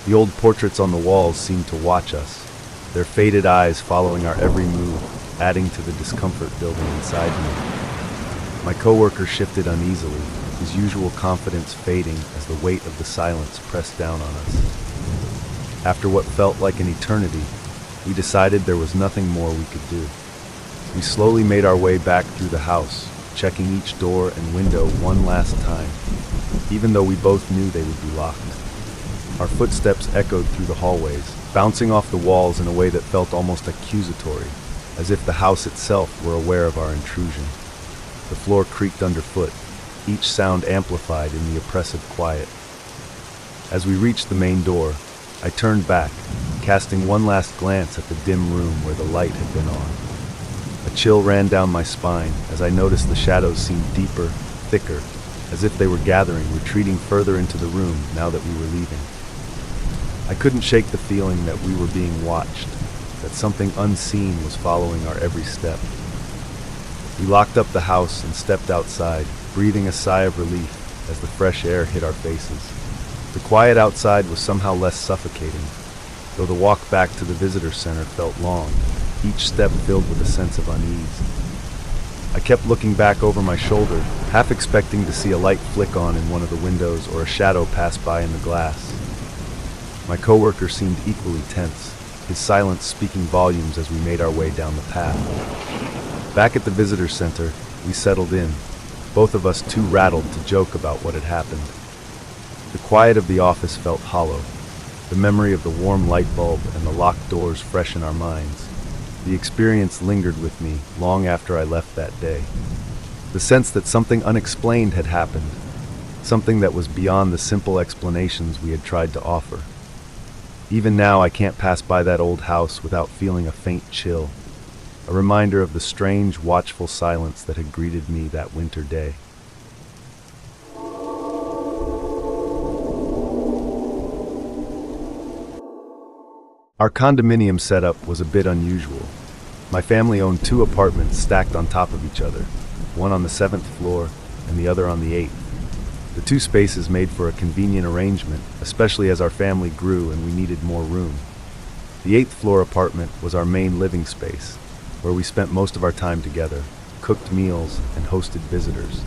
The old portraits on the walls seemed to watch us, their faded eyes following our every move, adding to the discomfort building inside me. My coworker shifted uneasily, his usual confidence fading as the weight of the silence pressed down on us. After what felt like an eternity, we decided there was nothing more we could do. We slowly made our way back through the house, checking each door and window one last time, even though we both knew they would be locked. Our footsteps echoed through the hallways, bouncing off the walls in a way that felt almost accusatory, as if the house itself were aware of our intrusion. The floor creaked underfoot, each sound amplified in the oppressive quiet. As we reached the main door, I turned back, casting one last glance at the dim room where the light had been on. A chill ran down my spine as I noticed the shadows seemed deeper, thicker, as if they were gathering, retreating further into the room now that we were leaving. I couldn't shake the feeling that we were being watched, that something unseen was following our every step. We locked up the house and stepped outside, breathing a sigh of relief as the fresh air hit our faces. The quiet outside was somehow less suffocating, though the walk back to the visitor center felt long, each step filled with a sense of unease. I kept looking back over my shoulder, half expecting to see a light flick on in one of the windows or a shadow pass by in the glass. My coworker seemed equally tense, his silence speaking volumes as we made our way down the path. Back at the visitor center, we settled in, both of us too rattled to joke about what had happened. The quiet of the office felt hollow, the memory of the warm light bulb and the locked doors fresh in our minds. The experience lingered with me long after I left that day. The sense that something unexplained had happened, something that was beyond the simple explanations we had tried to offer. Even now I can't pass by that old house without feeling a faint chill, a reminder of the strange, watchful silence that had greeted me that winter day. Our condominium setup was a bit unusual. My family owned two apartments stacked on top of each other, one on the 7th floor and the other on the 8th. The two spaces made for a convenient arrangement, especially as our family grew and we needed more room. The 8th floor apartment was our main living space, where we spent most of our time together, cooked meals, and hosted visitors.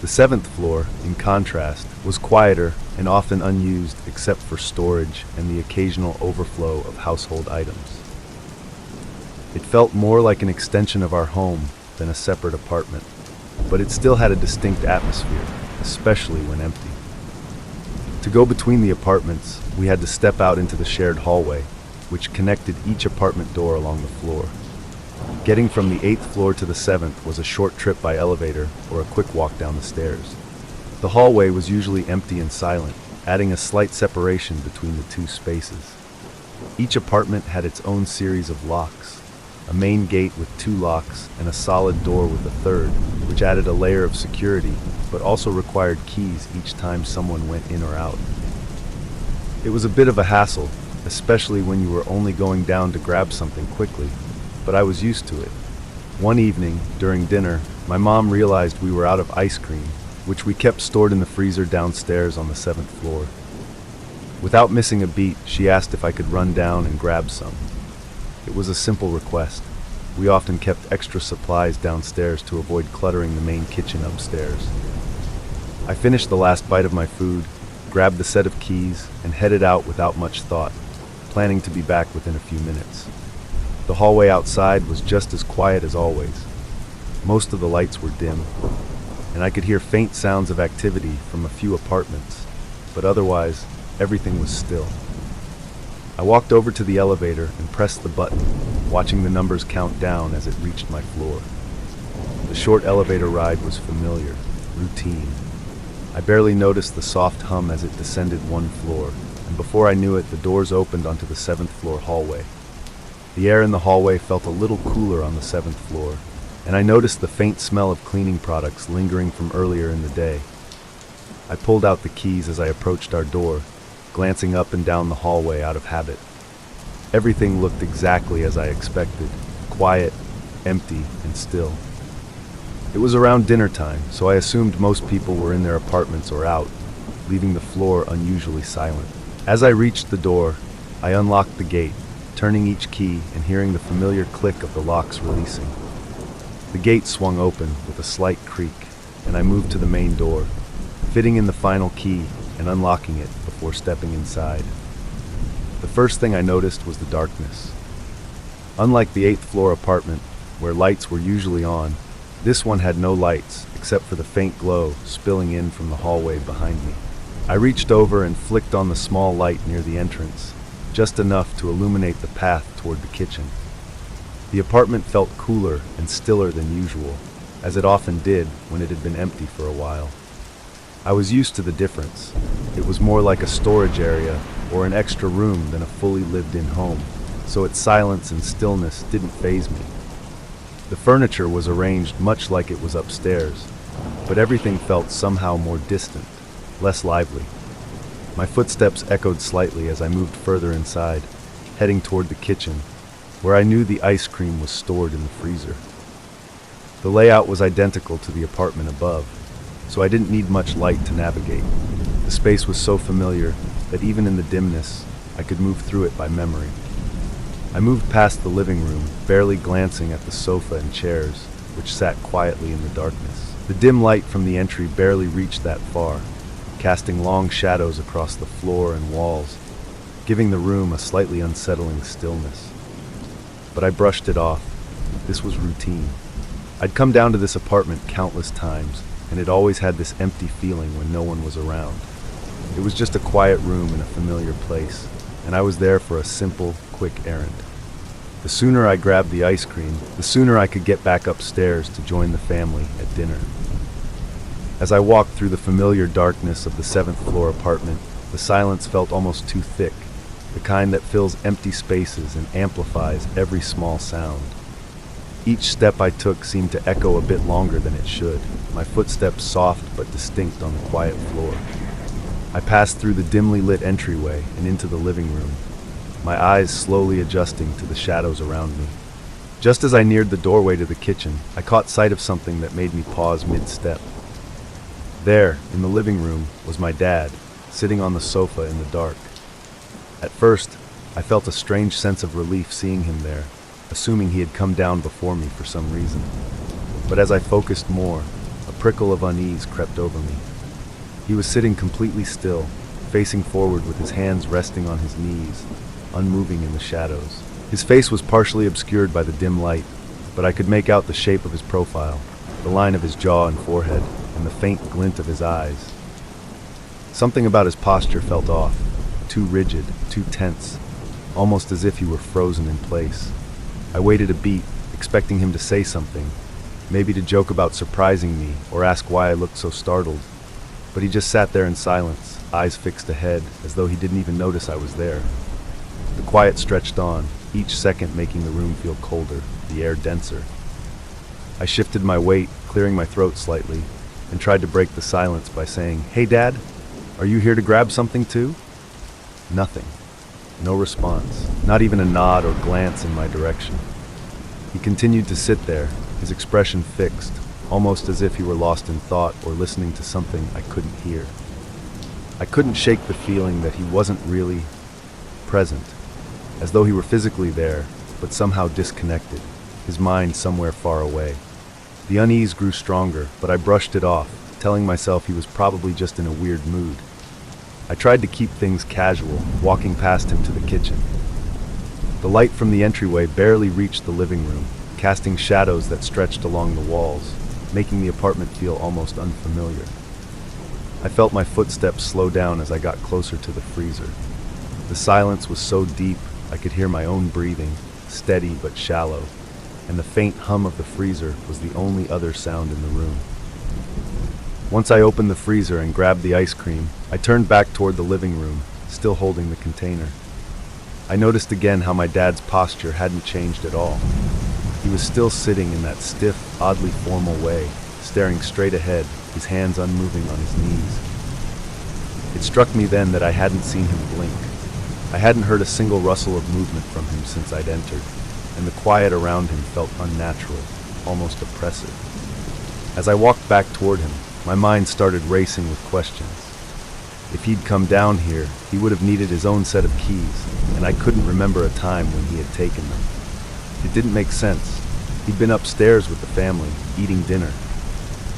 The 7th floor, in contrast, was quieter and often unused except for storage and the occasional overflow of household items. It felt more like an extension of our home than a separate apartment, but it still had a distinct atmosphere, especially when empty. To go between the apartments, we had to step out into the shared hallway, which connected each apartment door along the floor. Getting from the 8th floor to the 7th was a short trip by elevator or a quick walk down the stairs. The hallway was usually empty and silent, adding a slight separation between the two spaces. Each apartment had its own series of locks, a main gate with 2 locks and a solid door with a third, which added a layer of security, but also required keys each time someone went in or out. It was a bit of a hassle, especially when you were only going down to grab something quickly, but I was used to it. One evening, during dinner, my mom realized we were out of ice cream, which we kept stored in the freezer downstairs on the 7th floor. Without missing a beat, she asked if I could run down and grab some. It was a simple request. We often kept extra supplies downstairs to avoid cluttering the main kitchen upstairs. I finished the last bite of my food, grabbed the set of keys, and headed out without much thought, planning to be back within a few minutes. The hallway outside was just as quiet as always. Most of the lights were dim, and I could hear faint sounds of activity from a few apartments, but otherwise, everything was still. I walked over to the elevator and pressed the button, watching the numbers count down as it reached my floor. The short elevator ride was familiar, routine. I barely noticed the soft hum as it descended one floor, and before I knew it, the doors opened onto the 7th floor hallway. The air in the hallway felt a little cooler on the 7th floor, and I noticed the faint smell of cleaning products lingering from earlier in the day. I pulled out the keys as I approached our door, glancing up and down the hallway out of habit. Everything looked exactly as I expected, quiet, empty, and still. It was around dinner time, so I assumed most people were in their apartments or out, leaving the floor unusually silent. As I reached the door, I unlocked the gate, turning each key and hearing the familiar click of the locks releasing. The gate swung open with a slight creak, and I moved to the main door, fitting in the final key and unlocking it before stepping inside. The first thing I noticed was the darkness. Unlike the 8th floor apartment, where lights were usually on, this one had no lights except for the faint glow spilling in from the hallway behind me. I reached over and flicked on the small light near the entrance, just enough to illuminate the path toward the kitchen. The apartment felt cooler and stiller than usual, as it often did when it had been empty for a while. I was used to the difference. It was more like a storage area or an extra room than a fully lived-in home, so its silence and stillness didn't faze me. The furniture was arranged much like it was upstairs, but everything felt somehow more distant, less lively. My footsteps echoed slightly as I moved further inside, heading toward the kitchen, where I knew the ice cream was stored in the freezer. The layout was identical to the apartment above, so I didn't need much light to navigate. The space was so familiar that even in the dimness, I could move through it by memory. I moved past the living room, barely glancing at the sofa and chairs, which sat quietly in the darkness. The dim light from the entry barely reached that far, casting long shadows across the floor and walls, giving the room a slightly unsettling stillness. But I brushed it off. This was routine. I'd come down to this apartment countless times, and it always had this empty feeling when no one was around. It was just a quiet room in a familiar place, and I was there for a simple, quick errand. The sooner I grabbed the ice cream, the sooner I could get back upstairs to join the family at dinner. As I walked through the familiar darkness of the 7th floor apartment, the silence felt almost too thick, the kind that fills empty spaces and amplifies every small sound. Each step I took seemed to echo a bit longer than it should, my footsteps soft but distinct on the quiet floor. I passed through the dimly lit entryway and into the living room, my eyes slowly adjusting to the shadows around me. Just as I neared the doorway to the kitchen, I caught sight of something that made me pause mid-step. There, in the living room, was my dad, sitting on the sofa in the dark. At first, I felt a strange sense of relief seeing him there, assuming he had come down before me for some reason. But as I focused more, a prickle of unease crept over me. He was sitting completely still, facing forward with his hands resting on his knees, unmoving in the shadows. His face was partially obscured by the dim light, but I could make out the shape of his profile, the line of his jaw and forehead, and the faint glint of his eyes. Something about his posture felt off, too rigid, too tense, almost as if he were frozen in place. I waited a beat, expecting him to say something, maybe to joke about surprising me or ask why I looked so startled. But he just sat there in silence, eyes fixed ahead, as though he didn't even notice I was there. The quiet stretched on, each second making the room feel colder, the air denser. I shifted my weight, clearing my throat slightly, and tried to break the silence by saying, "Hey, Dad, are you here to grab something too?" Nothing. No response, not even a nod or glance in my direction. He continued to sit there, his expression fixed, almost as if he were lost in thought or listening to something I couldn't hear. I couldn't shake the feeling that he wasn't really present, as though he were physically there, but somehow disconnected, his mind somewhere far away. The unease grew stronger, but I brushed it off, telling myself he was probably just in a weird mood. I tried to keep things casual, walking past him to the kitchen. The light from the entryway barely reached the living room, casting shadows that stretched along the walls, making the apartment feel almost unfamiliar. I felt my footsteps slow down as I got closer to the freezer. The silence was so deep I could hear my own breathing, steady but shallow, and the faint hum of the freezer was the only other sound in the room. Once I opened the freezer and grabbed the ice cream, I turned back toward the living room, still holding the container. I noticed again how my dad's posture hadn't changed at all. He was still sitting in that stiff, oddly formal way, staring straight ahead, his hands unmoving on his knees. It struck me then that I hadn't seen him blink. I hadn't heard a single rustle of movement from him since I'd entered, and the quiet around him felt unnatural, almost oppressive. As I walked back toward him, my mind started racing with questions. If he'd come down here, he would have needed his own set of keys, and I couldn't remember a time when he had taken them. It didn't make sense. He'd been upstairs with the family, eating dinner.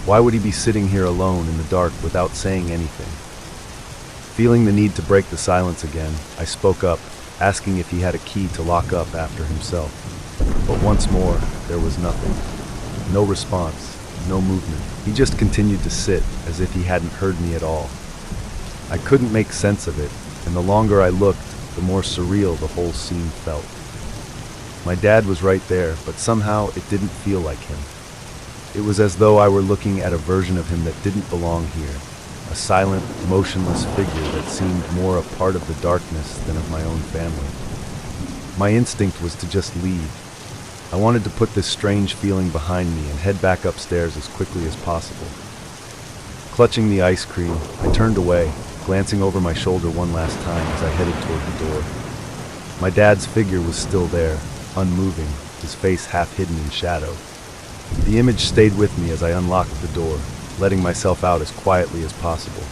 Why would he be sitting here alone in the dark without saying anything? Feeling the need to break the silence again, I spoke up, asking if he had a key to lock up after himself. But once more, there was nothing. No response, no movement. He just continued to sit as if he hadn't heard me at all. I couldn't make sense of it, and the longer I looked, the more surreal the whole scene felt. My dad was right there, but somehow it didn't feel like him. It was as though I were looking at a version of him that didn't belong here, a silent, motionless figure that seemed more a part of the darkness than of my own family. My instinct was to just leave. I wanted to put this strange feeling behind me and head back upstairs as quickly as possible. Clutching the ice cream, I turned away, glancing over my shoulder one last time as I headed toward the door. My dad's figure was still there, unmoving, his face half hidden in shadow. The image stayed with me as I unlocked the door, letting myself out as quietly as possible.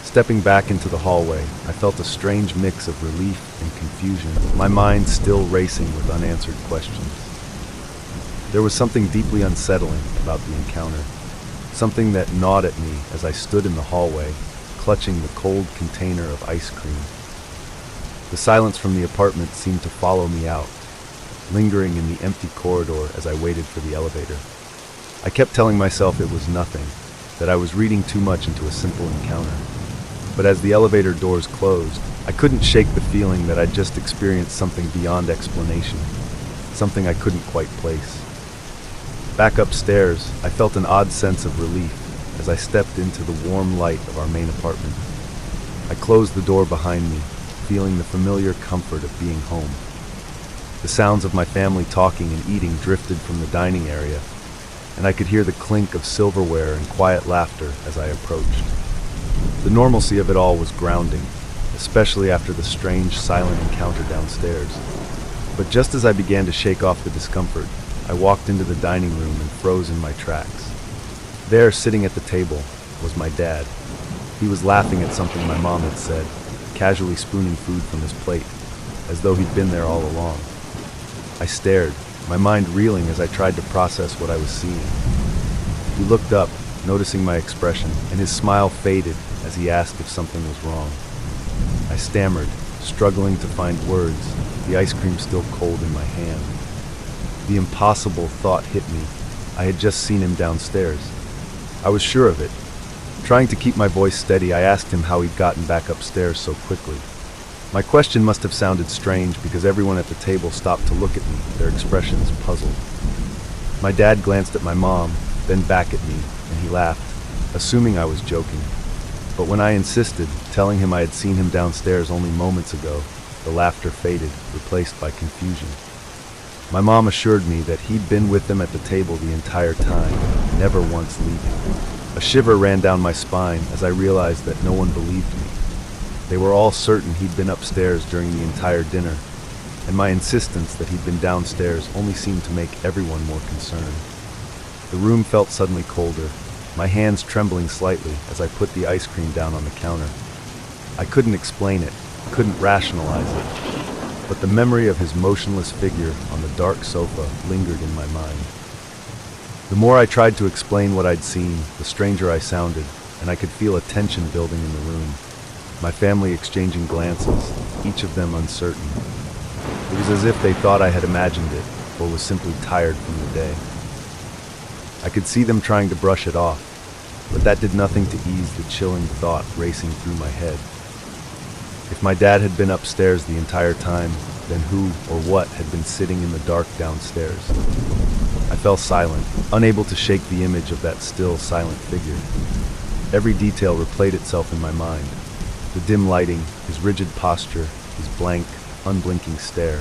Stepping back into the hallway, I felt a strange mix of relief and confusion, my mind still racing with unanswered questions. There was something deeply unsettling about the encounter, something that gnawed at me as I stood in the hallway, clutching the cold container of ice cream. The silence from the apartment seemed to follow me out, lingering in the empty corridor as I waited for the elevator. I kept telling myself it was nothing, that I was reading too much into a simple encounter. But as the elevator doors closed, I couldn't shake the feeling that I'd just experienced something beyond explanation, something I couldn't quite place. Back upstairs, I felt an odd sense of relief as I stepped into the warm light of our main apartment. I closed the door behind me, feeling the familiar comfort of being home. The sounds of my family talking and eating drifted from the dining area, and I could hear the clink of silverware and quiet laughter as I approached. The normalcy of it all was grounding, especially after the strange, silent encounter downstairs. But just as I began to shake off the discomfort, I walked into the dining room and froze in my tracks. There, sitting at the table, was my dad. He was laughing at something my mom had said, casually spooning food from his plate, as though he'd been there all along. I stared, my mind reeling as I tried to process what I was seeing. He looked up, noticing my expression, and his smile faded as he asked if something was wrong. I stammered, struggling to find words, the ice cream still cold in my hand. The impossible thought hit me. I had just seen him downstairs. I was sure of it. Trying to keep my voice steady, I asked him how he'd gotten back upstairs so quickly. My question must have sounded strange because everyone at the table stopped to look at me, their expressions puzzled. My dad glanced at my mom, then back at me, and he laughed, assuming I was joking. But when I insisted, telling him I had seen him downstairs only moments ago, the laughter faded, replaced by confusion. My mom assured me that he'd been with them at the table the entire time, never once leaving. A shiver ran down my spine as I realized that no one believed me. They were all certain he'd been upstairs during the entire dinner, and my insistence that he'd been downstairs only seemed to make everyone more concerned. The room felt suddenly colder, my hands trembling slightly as I put the ice cream down on the counter. I couldn't explain it, couldn't rationalize it, but the memory of his motionless figure on the dark sofa lingered in my mind. The more I tried to explain what I'd seen, the stranger I sounded, and I could feel a tension building in the room. My family exchanging glances, each of them uncertain. It was as if they thought I had imagined it, or was simply tired from the day. I could see them trying to brush it off, but that did nothing to ease the chilling thought racing through my head. If my dad had been upstairs the entire time, then who or what had been sitting in the dark downstairs? I fell silent, unable to shake the image of that still, silent figure. Every detail replayed itself in my mind. The dim lighting, his rigid posture, his blank, unblinking stare.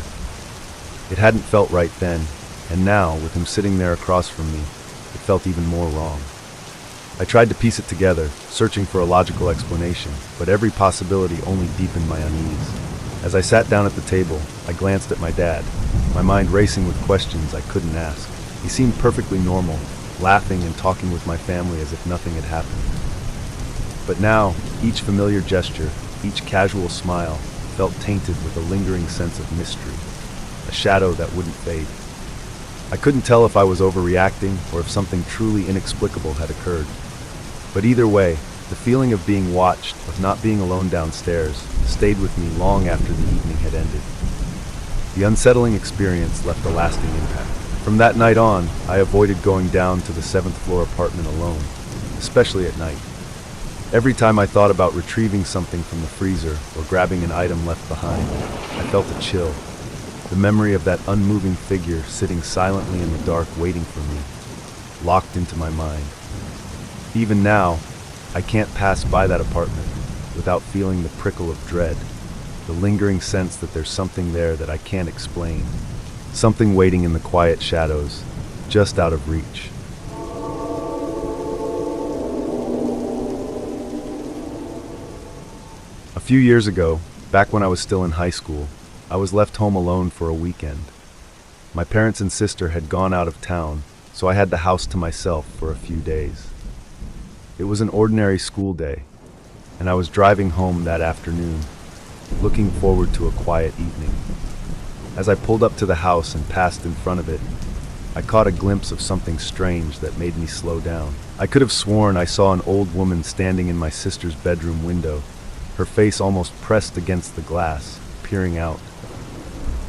It hadn't felt right then, and now, with him sitting there across from me, it felt even more wrong. I tried to piece it together, searching for a logical explanation, but every possibility only deepened my unease. As I sat down at the table, I glanced at my dad, my mind racing with questions I couldn't ask. He seemed perfectly normal, laughing and talking with my family as if nothing had happened. But now, each familiar gesture, each casual smile, felt tainted with a lingering sense of mystery, a shadow that wouldn't fade. I couldn't tell if I was overreacting or if something truly inexplicable had occurred. But either way, the feeling of being watched, of not being alone downstairs, stayed with me long after the evening had ended. The unsettling experience left a lasting impact. From that night on, I avoided going down to the seventh floor apartment alone, especially at night. Every time I thought about retrieving something from the freezer or grabbing an item left behind, I felt a chill. The memory of that unmoving figure sitting silently in the dark waiting for me, locked into my mind. Even now, I can't pass by that apartment without feeling the prickle of dread, the lingering sense that there's something there that I can't explain, something waiting in the quiet shadows, just out of reach. A few years ago, back when I was still in high school, I was left home alone for a weekend. My parents and sister had gone out of town, so I had the house to myself for a few days. It was an ordinary school day, and I was driving home that afternoon, looking forward to a quiet evening. As I pulled up to the house and passed in front of it, I caught a glimpse of something strange that made me slow down. I could have sworn I saw an old woman standing in my sister's bedroom window, her face almost pressed against the glass, peering out.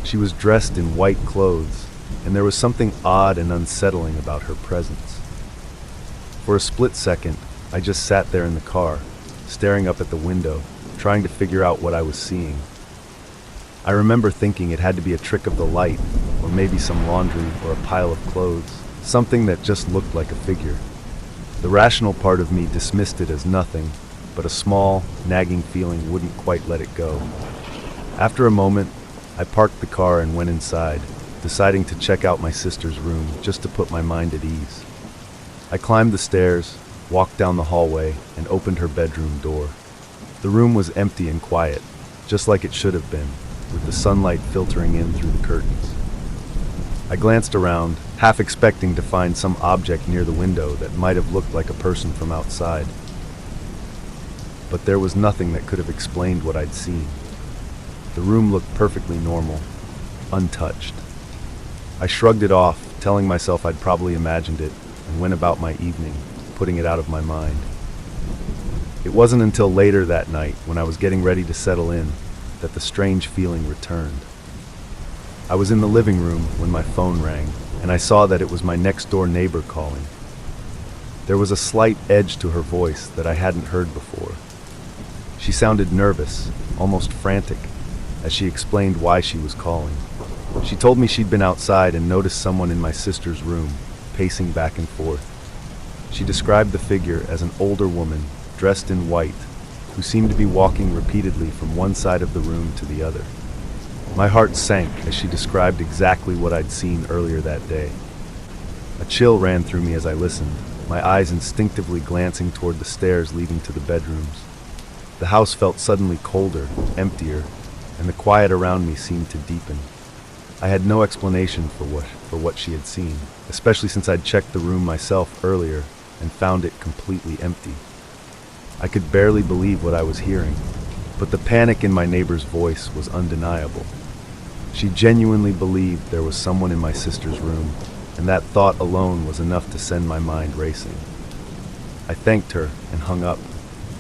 She was dressed in white clothes, and there was something odd and unsettling about her presence. For a split second, I just sat there in the car, staring up at the window, trying to figure out what I was seeing. I remember thinking it had to be a trick of the light, or maybe some laundry or a pile of clothes, something that just looked like a figure. The rational part of me dismissed it as nothing, but a small, nagging feeling wouldn't quite let it go. After a moment, I parked the car and went inside, deciding to check out my sister's room just to put my mind at ease. I climbed the stairs, walked down the hallway, and opened her bedroom door. The room was empty and quiet, just like it should have been, with the sunlight filtering in through the curtains. I glanced around, half expecting to find some object near the window that might have looked like a person from outside. But there was nothing that could have explained what I'd seen. The room looked perfectly normal, untouched. I shrugged it off, telling myself I'd probably imagined it, and went about my evening, putting it out of my mind. It wasn't until later that night, when I was getting ready to settle in, that the strange feeling returned. I was in the living room when my phone rang, and I saw that it was my next-door neighbor calling. There was a slight edge to her voice that I hadn't heard before. She sounded nervous, almost frantic, as she explained why she was calling. She told me she'd been outside and noticed someone in my sister's room, pacing back and forth. She described the figure as an older woman, dressed in white, who seemed to be walking repeatedly from one side of the room to the other. My heart sank as she described exactly what I'd seen earlier that day. A chill ran through me as I listened, my eyes instinctively glancing toward the stairs leading to the bedrooms. The house felt suddenly colder, emptier, and the quiet around me seemed to deepen. I had no explanation for what she had seen, especially since I'd checked the room myself earlier and found it completely empty. I could barely believe what I was hearing, but the panic in my neighbor's voice was undeniable. She genuinely believed there was someone in my sister's room, and that thought alone was enough to send my mind racing. I thanked her and hung up,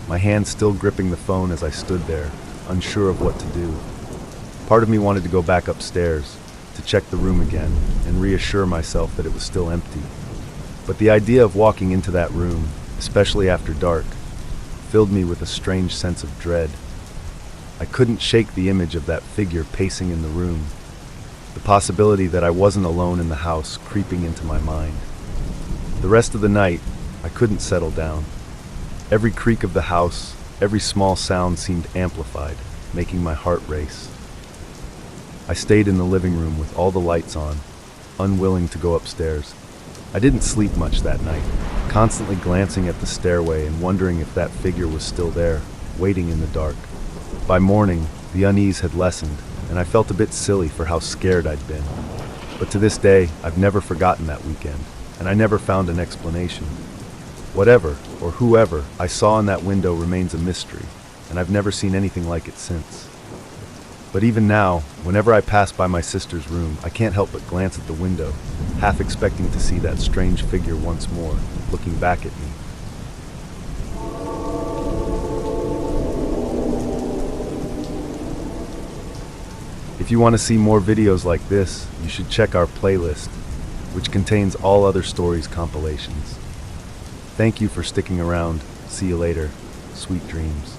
my hand still gripping the phone as I stood there, unsure of what to do. Part of me wanted to go back upstairs, to check the room again, and reassure myself that it was still empty. But the idea of walking into that room, especially after dark, filled me with a strange sense of dread. I couldn't shake the image of that figure pacing in the room, the possibility that I wasn't alone in the house creeping into my mind. The rest of the night, I couldn't settle down. Every creak of the house, every small sound seemed amplified, making my heart race. I stayed in the living room with all the lights on, unwilling to go upstairs. I didn't sleep much that night, constantly glancing at the stairway and wondering if that figure was still there, waiting in the dark. By morning, the unease had lessened, and I felt a bit silly for how scared I'd been. But to this day, I've never forgotten that weekend, and I never found an explanation. Whatever, or whoever, I saw in that window remains a mystery, and I've never seen anything like it since. But even now, whenever I pass by my sister's room, I can't help but glance at the window, half expecting to see that strange figure once more, looking back at me. If If you want to see more videos like this, you should check our playlist, which contains all other stories compilations. Thank you for sticking around. See you later. Sweet dreams.